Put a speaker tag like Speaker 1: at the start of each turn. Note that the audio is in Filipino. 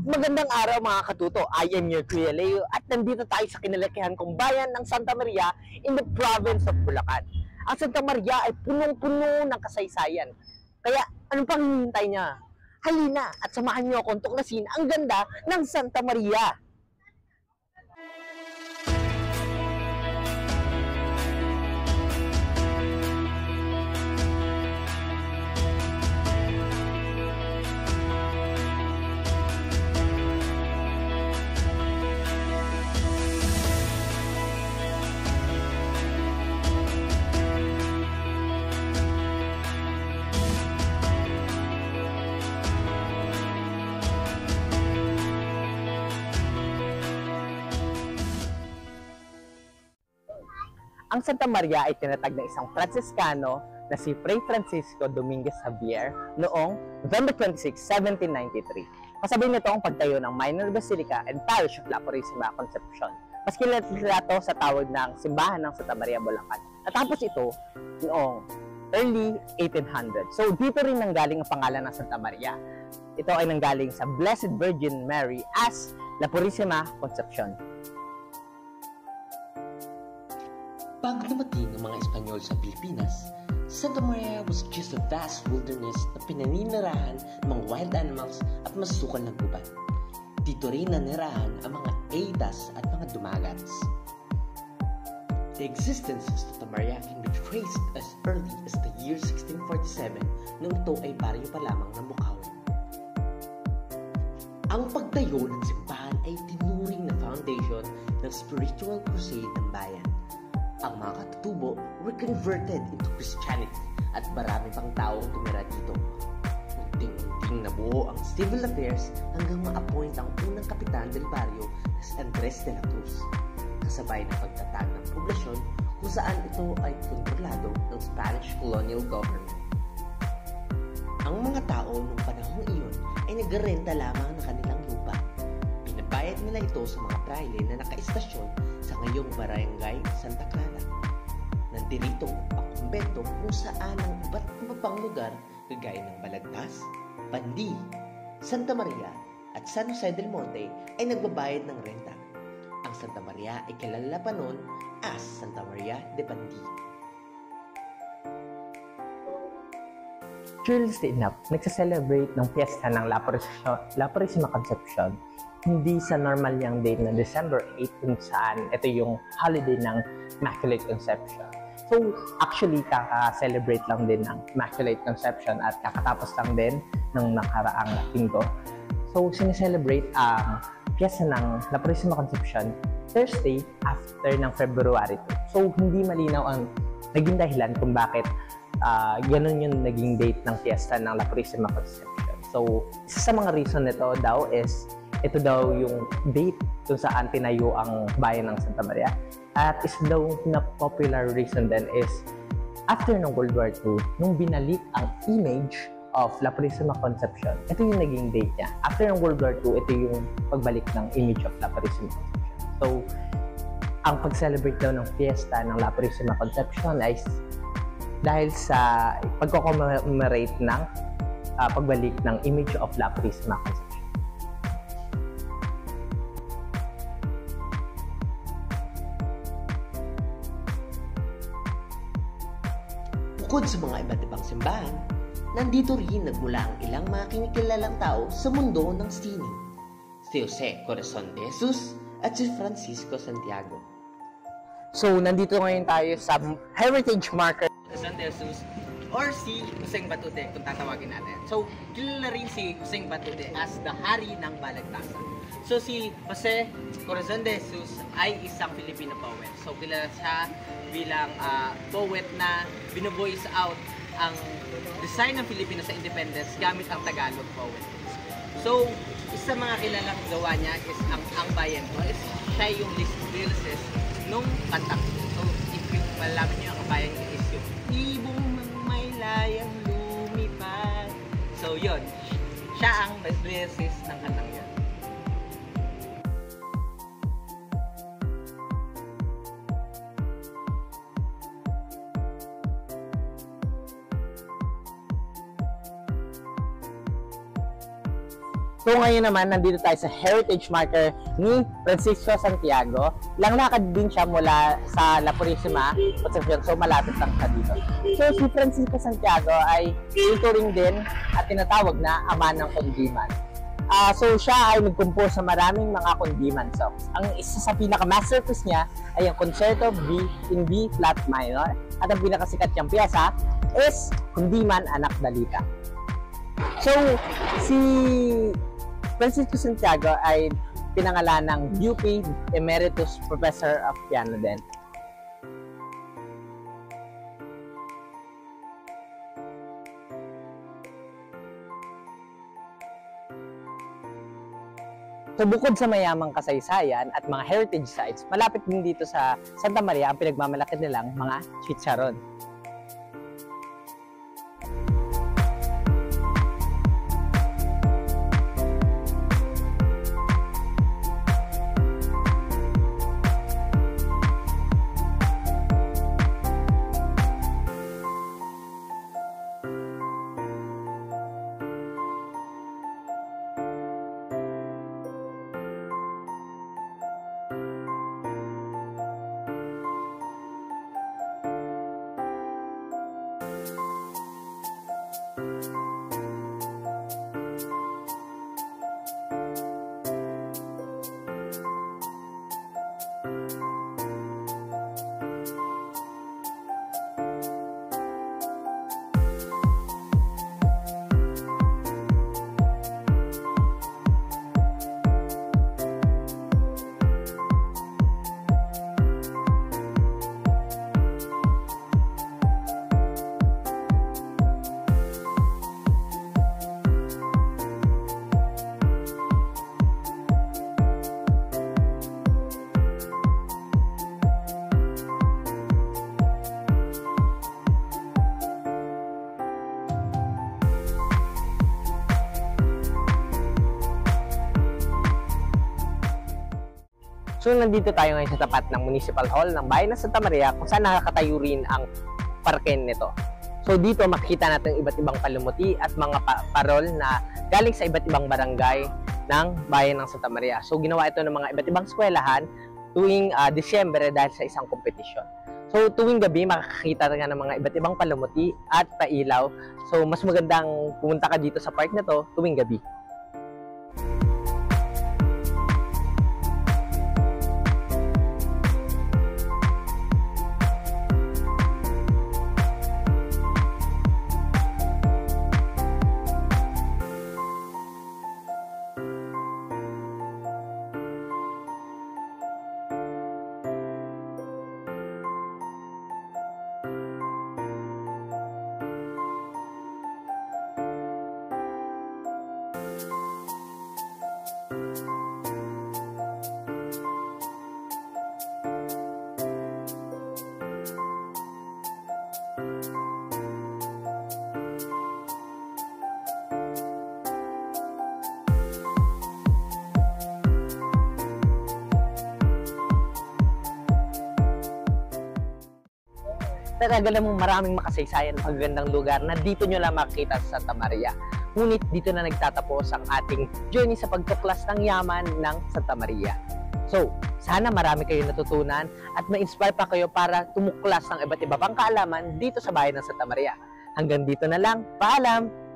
Speaker 1: Magandang araw mga katuto, I am your Kuya Leo at nandito tayo sa kinalakihan kong bayan ng Santa Maria in the province of Bulacan. Ang Santa Maria ay punong-puno ng kasaysayan. Kaya ano pang hinihintay niya? Halina at samahan niyo akong tuklasin ang ganda ng Santa Maria. Ang Santa Maria ay tinatag ng isang Franciscano na si Fray Francisco Dominguez Javier noong November 26, 1793. Kasabay nito ang pagtayo ng Minor Basilica and Parish of La Purísima Concepcion. Mas kilala ito sa tawag ng Simbahan ng Santa Maria, Bulacan. Natapos ito noong early 1800. So dito rin nanggaling ang pangalan ng Santa Maria. Ito ay nanggaling sa Blessed Virgin Mary as La Purísima Concepcion.
Speaker 2: Bago dumating ang mga Espanyol sa Pilipinas, Santa Maria was just a vast wilderness na pinaninirahan ng mga wild animals at masasukal na gubat. Dito rin nanirahan ang mga Aidas at mga Dumagats. The existence of Santa Maria can be traced as early as the year 1647 nung ito ay baryo pa lamang ng Bukawi. Ang pagtayo ng simbahan ay tinuring na foundation ng spiritual crusade ng bayan. Ang mga katutubo were converted into Christianity at marami pang tao ang tumira dito. Unting-unting nabuo ang civil affairs hanggang ma-appoint ang unang kapitan del barrio na si Andres de la Cruz, kasabay ng pagtatag ng poblasyon kung saan ito ay kontrolado ng Spanish colonial government. Ang mga tao noong panahong iyon ay nagrenta lamang ng kanilang lupa. Pinabayad nila ito sa mga praile na nakaistasyon sa ngayong barangay Santa Clara. Nandiritong ang kumbento kung saan ang iba't iba pang lugar kagaya ng Balagtas, Pandi, Santa Maria at San Jose del Monte ay nagbabayad ng renta. Ang Santa Maria ay kilala pa noon as Santa Maria de Pandi.
Speaker 1: Curiously enough, nagsa-celebrate ng piyesta ng La Purísima Concepcion hindi sa normal yung date na December 8 kung saan ito yung holiday ng Immaculate Conception. So, actually, kaka-celebrate lang din ng Immaculate Conception at kakatapos lang din ng nakaraang linggo. So, sineselebrate ang piyesta ng La Purísima Concepcion Thursday after ng February 2. So, hindi malinaw ang naging dahilan kung bakit ganun yung naging date ng piyesta ng La Purísima Concepcion. So, isa sa mga reason nito daw is ito daw yung date kung saan tinayo ang bayan ng Santa Maria. At isa daw na popular reason din is after ng World War II, nung binalik ang image of La Purísima Concepcion, ito yung naging date niya. After ng World War II, ito yung pagbalik ng image of La Purísima Concepcion. So, ang pag-celebrate daw ng fiesta ng La Purísima Concepcion ay dahil sa pagko-commemorate ng pagbalik ng image of La Purísima Concepcion.
Speaker 2: Bukod sa mga iba't ibang simbahan, nandito rin nagmula ang ilang mga kinikilalang tao sa mundo ng sining. Si Jose Corazon de Jesus at si Francisco Santiago.
Speaker 1: So, nandito ngayon tayo sa heritage marker
Speaker 3: Corazon de Jesus or si Joseng Batute kung tatawagin natin. So, kilala rin si Joseng Batute as the Hari ng Balagtasan. So, si Jose Corazon de Jesus ay isang Filipino poet. So, kilala siya bilang poet na bino-voice out ang design ng Pilipinas sa independence gamit ang Tagalog poet. So, isa sa mga kilalang gawa niya is ang bayan ko. Siya yung lyricist nung kantang. So, if yung malaman niyo ang bayan niya is yung ibong may layang lumipad. So, yun. Siya ang lyricist ng kantang yun.
Speaker 1: So ngayon naman, nandito tayo sa heritage marker ni Francisco Santiago. Langlakad din siya mula sa La Purísima, Concepcion, so malapit lang siya dito. So si Francisco Santiago ay turing din at tinatawag na ama ng kundiman. So siya ay nag-compose sa maraming mga kundiman songs. Ang isa sa pinaka-masterpiece niya ay ang Concerto in B flat minor, at ang pinakasikat niyang piyesa is Kundiman Anak Dalita. So si Francisco Santiago ay pinangalan ng UP Emeritus Professor of Piano din. So bukod sa mayamang kasaysayan at mga heritage sites, malapit din dito sa Santa Maria ang pinagmamalaki nilang mga chicharon. So nandito tayo ngayon sa tapat ng Municipal Hall ng Bayan ng Santa Maria, kung saan nakakatayo rin ang parken nito. So dito makikita natin iba't ibang palumuti at mga parol na galing sa iba't ibang barangay ng Bayan ng Santa Maria. So ginawa ito ng mga iba't ibang eskwelahan tuwing Disyembre dahil sa isang kompetisyon. So tuwing gabi makakita nga ng mga iba't ibang palumuti at pailaw. So mas magandang pumunta ka dito sa park na to tuwing gabi. Talaga namang maraming makasaysayan at magagandang lugar na dito nyo lang makikita sa Santa Maria. Ngunit dito na nagtatapos ang ating journey sa pagtuklas ng yaman ng Santa Maria. So, sana marami kayo natutunan at ma-inspire pa kayo para tumuklas ng iba't iba pang kaalaman dito sa bayan ng Santa Maria. Hanggang dito na lang. Paalam!